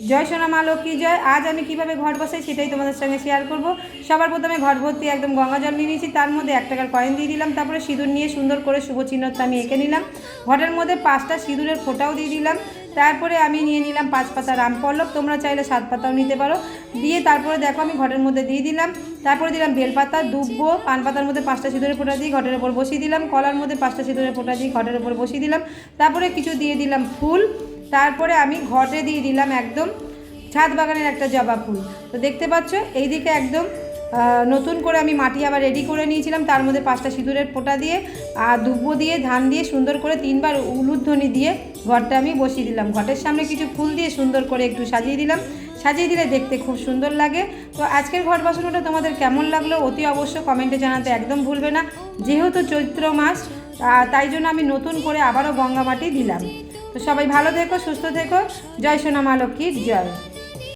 জয় সোনা মা লক্ষ্মী জয়। আজ আমি কিভাবে ঘট বসাই সেটাই তোমাদের সঙ্গে শেয়ার করব। সবার প্রথমে ঘট ভর্তি একদম গঙ্গা জল নিয়ে নিয়েছি, তার মধ্যে 1 টাকার কয়েন দিয়ে দিলাম, তারপরে সিঁদুর নিয়ে সুন্দর করে শুভ চিহ্নটা আমি এঁকে নিলাম। ঘটের মধ্যে 5টা সিঁদুরের ফোঁটাও দিয়ে দিলাম। তারপরে আমি নিয়ে নিলাম 5 পাতা রামপল্লব, তোমরা চাইলে 7 পাতাও নিতে পারো। দিয়ে তারপরে দেখো আমি ঘটের মধ্যে দিয়ে দিলাম। তারপরে দিলাম বেলপাতা, দুব্ব, পান পাতার মধ্যে 5টা সিঁদুরের ফোঁটা দিয়ে ঘটের ওপর বসিয়ে দিলাম। কলার মধ্যে 5টা সিঁদুরের ফোঁটা দিয়ে ঘটের ওপর বসিয়ে দিলাম। তারপরে কিছু দিয়ে দিলাম ফুল। তারপরে আমি ঘটে দিয়ে দিলাম একদম ছাদ বাগানের একটা জবা ফুল। তো দেখতে পাচ্ছ এইদিকে একদম নতুন করে আমি মাটি আবার রেডি করে নিয়েছিলাম, তার মধ্যে 5টা সিঁদুরের ফোঁটা দিয়ে আর দুব্ব দিয়ে ধান দিয়ে সুন্দর করে 3বার উলুধ্বনি দিয়ে ঘরটা আমি বসিয়ে দিলাম। ঘটের সামনে কিছু ফুল দিয়ে সুন্দর করে একটু সাজিয়ে দিলাম। সাজিয়ে দিলে দেখতে খুব সুন্দর লাগে। তো আজকের ঘট বসানোটা তোমাদের কেমন লাগলো অতি অবশ্য কমেন্টে জানাতে একদম ভুলবে না। যেহেতু চৈত্র মাস, তাই জন্য আমি নতুন করে আবারও গঙ্গা মাটি দিলাম। তো সবাই ভালো থেকো, সুস্থ থেকো। জয় সোনা মা লক্ষ্মীর জয়।